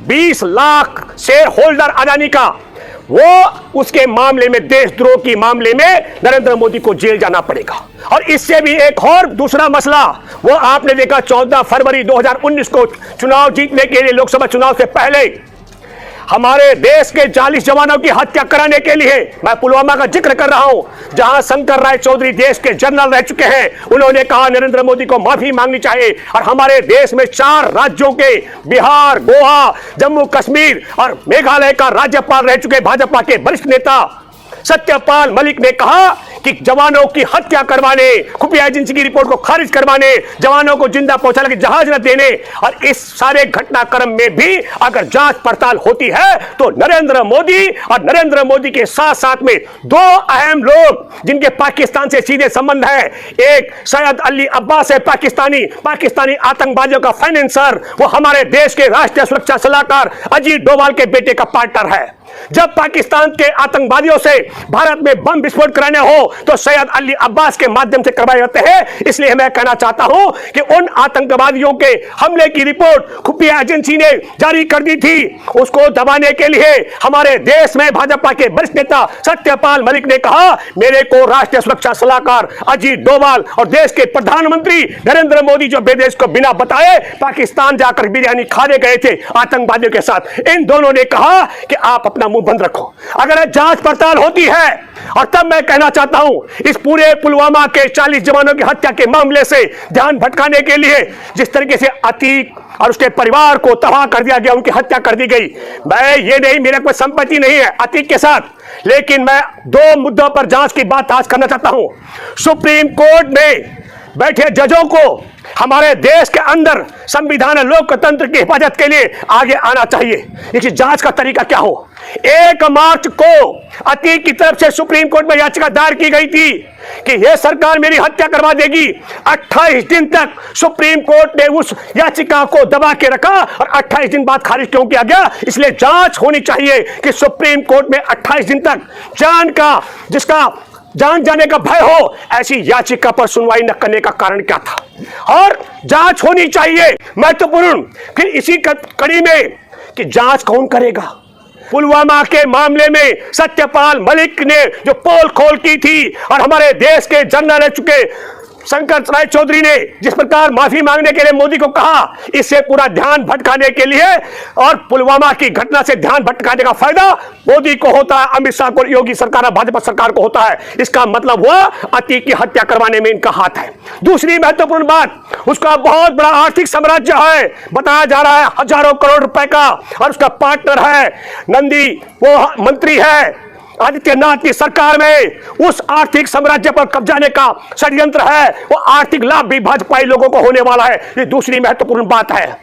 20 lakh share holder Adani का, वो उसके मामले में, देशद्रोह की मामले में नरेंद्र मोदी को जेल जाना पड़ेगा। और इससे भी एक और दूसरा मसला, वो आपने देखा 14 फरवरी 2019 को चुनाव जीतने के लिए, लोकसभा चुनाव से पहले हमारे देश के 40 जवानों की हत्या कराने के लिए, मैं पुलवामा का जिक्र कर रहा हूं, जहां शंकर राय चौधरी देश के जनरल रह चुके हैं, उन्होंने कहा नरेंद्र मोदी को माफी मांगनी चाहिए। और हमारे देश में 4 राज्यों के, बिहार, गोवा, जम्मू कश्मीर और मेघालय का राज्यपाल रह चुके भाजपा के वरिष्ठ नेता सत्यपाल मलिक ने कहा कि जवानों की हत्या करवाने, खुफिया एजेंसी की रिपोर्ट को खारिज करवाने, जवानों को जिंदा पहुंचाने के जहाज न देने, और इस सारे घटनाक्रम में भी अगर जांच पड़ताल होती है तो नरेंद्र मोदी और नरेंद्र मोदी के साथ साथ में 2 अहम लोग जिनके पाकिस्तान से सीधे संबंध है, एक सैयद अली अब्बास है, पाकिस्तानी आतंकवादियों का फाइनेंसर, वो हमारे देश के राष्ट्रीय सुरक्षा सलाहकार अजीत डोभाल के बेटे का पार्टनर है। जब पाकिस्तान के आतंकवादियों से भारत में बम विस्फोट कराने हो तो सैयद अली अब्बास के माध्यम से करवाए जाते हैं। इसलिए मैं कहना चाहता हूं कि उन आतंकवादियों के हमले की रिपोर्ट खुफिया एजेंसी ने जारी कर दी थी, उसको दबाने के लिए हमारे देश में भाजपा के वरिष्ठ नेता सत्यपाल मलिक ने कहा मेरे को राष्ट्रीय सुरक्षा सलाहकार अजीत डोभाल और देश के प्रधानमंत्री नरेंद्र मोदी जो विदेश को बिना बताए पाकिस्तान जाकर बिरयानी खाने गए थे आतंकवादियों के साथ, इन दोनों ने कहा कि आप अपना मुंह बंद रखो, अगर जांच पड़ताल होती है। और तब मैं कहना चाहता हूं इस पूरे पुलवामा के 40 जवानों की हत्या के मामले से ध्यान भटकाने के लिए जिस तरीके से अतीक और उसके परिवार को तबाह कर दिया गया, उनकी हत्या कर दी गई, मैं ये नहीं, मेरा कोई संपत्ति नहीं है अतीक के साथ, लेकिन मैं 2 मुद्दों पर जांच की बात आज करना चाहता हूं। सुप्रीम कोर्ट में बैठे जजों को हमारे देश के अंदर संविधान लोकतंत्र की हिफाजत के लिए आगे आना चाहिए। इस जांच का तरीका क्या हो। 1 मार्च को अतीक की तरफ से सुप्रीम कोर्ट में याचिका दायर की गई थी कि यह सरकार मेरी हत्या करवा देगी। 28 दिन तक सुप्रीम कोर्ट ने उस याचिका को दबा के रखा और 28 दिन बाद खारिज क्यों किया गया। इसलिए जांच होनी चाहिए कि सुप्रीम कोर्ट में 28 दिन तक जिसका जान जाने का भय हो, ऐसी याचिका पर सुनवाई न करने का कारण क्या था, और जांच होनी चाहिए महत्वपूर्ण। फिर इसी कड़ी में कि जांच कौन करेगा। पुलवामा के मामले में सत्यपाल मलिक ने जो पोल खोल की थी और हमारे देश के जनरल रह चुके शंकर राय चौधरी ने जिस प्रकार माफी मांगने के लिए मोदी को कहा, इससे पूरा ध्यान भटकाने के लिए और पुलवामा की घटना से ध्यान भटकाने का फायदा मोदी को होता है, अमित शाह को, योगी सरकार, भाजपा सरकार को होता है। इसका मतलब हुआ अतीक की हत्या करवाने में इनका हाथ है। दूसरी महत्वपूर्ण बात, उसका बहुत बड़ा आर्थिक साम्राज्य है, बताया जा रहा है हजारों करोड़ रुपए का, और उसका पार्टनर है नंदी, वो मंत्री है आदित्यनाथ की सरकार में। उस आर्थिक साम्राज्य पर कब्जाने का षड्यंत्र है, वो आर्थिक लाभ भी भाजपाई लोगों को होने वाला है। ये दूसरी महत्वपूर्ण बात है।